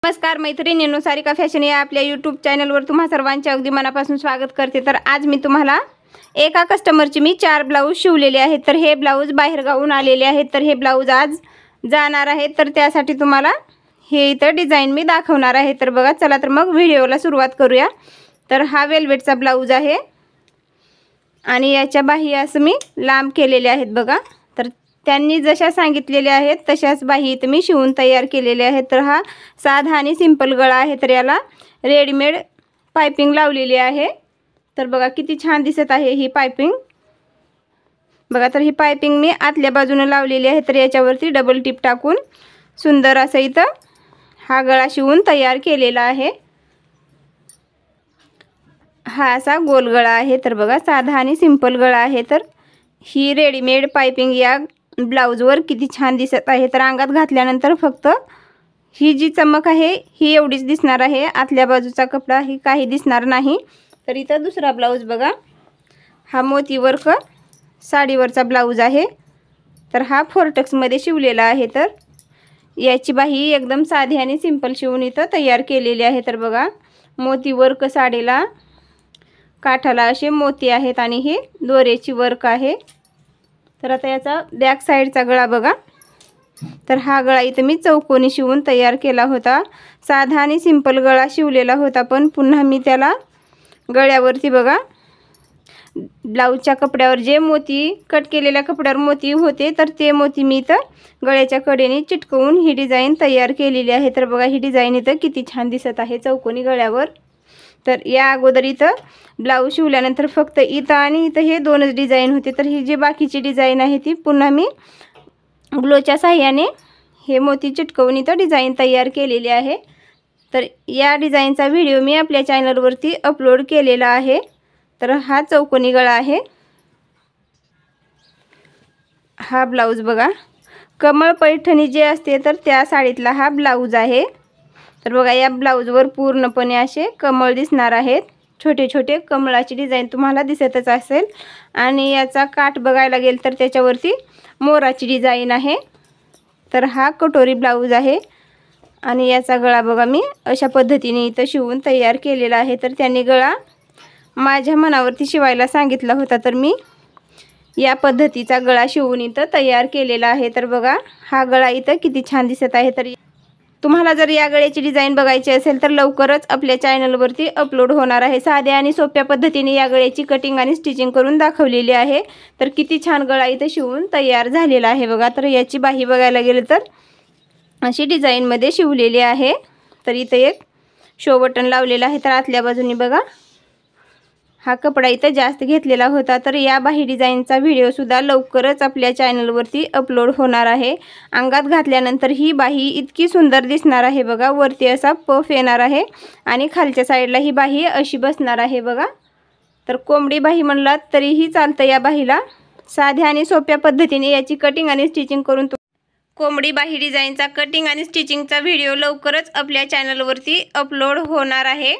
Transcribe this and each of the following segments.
नमस्कार मैत्रिणींनो, सारिका फॅशन या आपल्या यूट्यूब चॅनलवर तुम्हा सर्वांचे अगदी मनापासून स्वागत करते। तर आज मी तुम्हाला एका कस्टमरची मी 4 ब्लाऊज शिवलेले आहेत। तर हे ब्लाऊज बाहेर गावून आलेले आहेत। तर हे ब्लाऊज आज जाणार आहे। तर त्यासाठी तुम्हाला हे इथं डिझाइन मी दाखवणार आहे। तर बघा, चला तर मग व्हिडिओला सुरुवात करूया। तर हा वेल्वेटचा ब्लाऊज आहे आणि याच्या बाही असं मी लांब केलेले आहेत बघा। तर त्यांनी जशा सांगितलेल्या आहेत तशाच बाही इथं मी शिवून तयार केलेले आहेत। तर हा साधा आणि सिंपल गळा आहे। तर याला रेडीमेड पाइपिंग लावलेली आहे। तर बघा किती छान दिसत आहे ही पाइपिंग बघा। तर ही पाइपिंग मी आतल्या बाजूने लावलेली आहे। तर याच्यावरती डबल टिप टाकून सुंदर असं इथं हा गळा शिवून तयार केलेला आहे। हा असा गोल गळा आहे। तर बघा साधा आणि सिंपल गळा आहे। तर ही रेडीमेड पाइपिंग या ब्लाऊजवर किती छान दिसत आहे। तर अंगात घातल्यानंतर फक्त ही जी चमक आहे ही एवढीच दिसणार आहे। आतल्या बाजूचा कपडा ही काही दिसणार नाही। तर इथं दुसरा ब्लाऊज बघा, हा मोती वर्क साडीवरचा ब्लाऊज आहे। तर हा फोरटक्स मध्ये शिवलेला आहे। तर याची बाही एकदम साधी आणि सिंपल शिवून इथं तयार केलेली आहे। तर बघा मोती वर्क साडीला काठाला असे मोती आहेत आणि हे दोऱ्याची वर्क आहे। तर आता याचा बॅक साइडचा गळा बघा। तर हा गळा इथं मी चौकोनी शिवून तयार केला होता। साधा आणि सिंपल गळा शिवलेला होता, पण पुन्हा मी त्याला गळ्यावरती बघा ब्लाऊजच्या कपड्यावर जे मोती कट केलेल्या कपड्यावर मोती होते तर ते मोती मी इथं गळ्याच्या कडेने चिटकवून ही डिझाइन तयार केलेली आहे। तर बघा ही डिझाइन इथं किती छान दिसत आहे चौकोनी गळ्यावर। तर या अगोदर इथं ब्लाऊज शिवल्यानंतर फक्त इथं आणि इथं हे दोनच डिझाइन होते। तर ही जी बाकीची डिझाइन आहे ती पुन्हा मी ग्लोच्या साहाय्याने हे मोती चिटकवून इथं डिझाइन तयार केलेली आहे। तर या डिझाइनचा व्हिडिओ मी आपल्या चॅनलवरती अपलोड केलेला आहे। तर हा चौकोनी गळा आहे। हा ब्लाऊज बघा, कमळ पैठणी जे असते तर त्या साडीतला हा ब्लाऊज आहे। तर बघा या ब्लाऊजवर पूर्णपणे असे कमळ दिसणार आहेत। छोटे छोटे कमळाची डिझाइन तुम्हाला दिसतच असेल आणि याचा काठ बघायला गेल तर त्याच्यावरती मोराची डिझाइन आहे। तर हा कटोरी ब्लाऊज आहे आणि याचा गळा बघा मी अशा पद्धतीने इथं शिवून तयार केलेला आहे। तर त्यांनी गळा माझ्या मनावरती शिवायला सांगितला होता, तर मी या पद्धतीचा गळा शिवून इथं तयार केलेला आहे। तर बघा हा गळा इथं किती छान दिसत आहे। तर तुम्हाला जर या गळ्याची डिझाइन बघायची असेल तर लवकरच आपल्या चॅनलवरती अपलोड होणार आहे। साध्या आणि सोप्या पद्धतीने या गळ्याची कटिंग आणि स्टिचिंग करून दाखवलेली आहे। तर किती छान गळा इथं शिवून तयार झालेला आहे बघा। तर याची बाही बघायला गेलं तर अशी डिझाइनमध्ये शिवलेली आहे। तर इथं एक शो बटन लावलेला आहे। तर आतल्या बाजूने बघा हा कपडा इथं जास्त घेतलेला होता। तर या बाही डिझाइनचा व्हिडिओ सुद्धा लवकरच आपल्या चॅनलवरती अपलोड होणार आहे। अंगात घातल्यानंतर ही बाही इतकी सुंदर दिसणार आहे बघा। वरती असा पफ येणार आहे आणि खालच्या साईडला ही बाही अशी बसणार आहे बघा। तर कोंबडी बाही म्हणलात तरीही चालतं या बाहीला। साध्या आणि सोप्या पद्धतीने याची कटिंग आणि स्टिचिंग करून कोंबडी बाही डिझाइनचा कटिंग आणि स्टिचिंगचा व्हिडिओ लवकरच आपल्या चॅनलवरती अपलोड होणार आहे।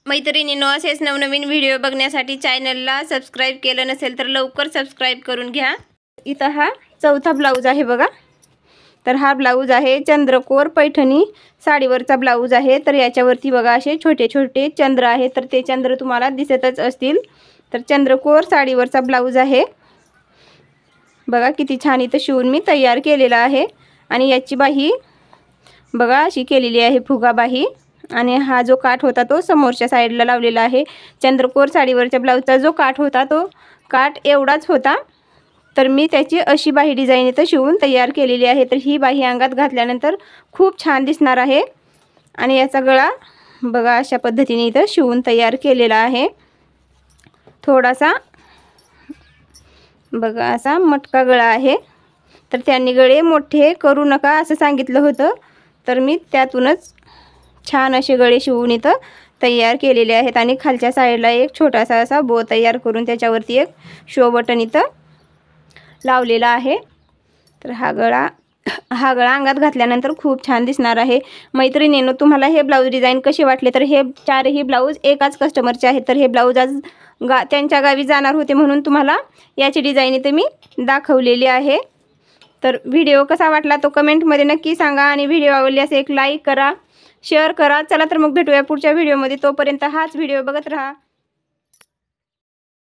मैत्रिणींनो, असेच नवनवीन व्हिडिओ बघण्यासाठी चॅनलला सबस्क्राईब केलं नसेल तर लवकर सबस्क्राईब करून घ्या। इथं हा चौथा ब्लाऊज आहे बघा। तर हा ब्लाऊज आहे चंद्रकोर पैठणी साडीवरचा ब्लाऊज आहे। तर याच्यावरती बघा असे छोटे छोटे चंद्र आहेत। तर ते चंद्र तुम्हाला दिसतच असतील। तर चंद्रकोर साडीवरचा ब्लाऊज आहे बघा। किती छान इथं शिवून मी तयार केलेला आहे आणि याची बाही बघा अशी केलेली आहे फुगा बाही आणि हा जो काठ होता तो समोरच्या साईडला लावलेला आहे। चंद्रकोर साडीवरच्या ब्लाऊजचा जो काठ होता तो काठ एवढाच होता। तर मी त्याची अशी बाही डिझाइन इथं शिवून तयार केलेली आहे। तर ही बाही अंगात घातल्यानंतर खूप छान दिसणार आहे आणि याचा गळा बघा अशा पद्धतीने इथं शिवून तयार केलेला आहे। थोडासा बघा असा मटका गळा आहे। तर त्यांनी गळे मोठे करू नका असं सांगितलं होतं, तर मी त्यातूनच छान असे गळे शिवून इथं तयार केलेले आहेत आणि खालच्या साईडला एक छोटासा असा बो तयार करून त्याच्यावरती एक शो बटन इथं लावलेला आहे। तर हा गळा अंगात घातल्यानंतर खूप छान दिसणार आहे। मैत्रिणींनो, तुम्हाला हे ब्लाऊज डिझाइन कसे वाटले? तर हे चारही ब्लाऊज एकाच कस्टमरचे आहेत। तर हे ब्लाऊज आज त्यांच्या गावी जाणार होते म्हणून तुम्हाला याची डिझाइन इथे मी दाखवलेली आहे। तर व्हिडिओ कसा वाटला तो कमेंटमध्ये नक्की सांगा आणि व्हिडिओ आवडल्यास एक लाईक करा, शेअर करा. चला तर मग भेटूया पुढच्या व्हिडिओमध्ये. तोपर्यंत हाच व्हिडिओ बघत राहा.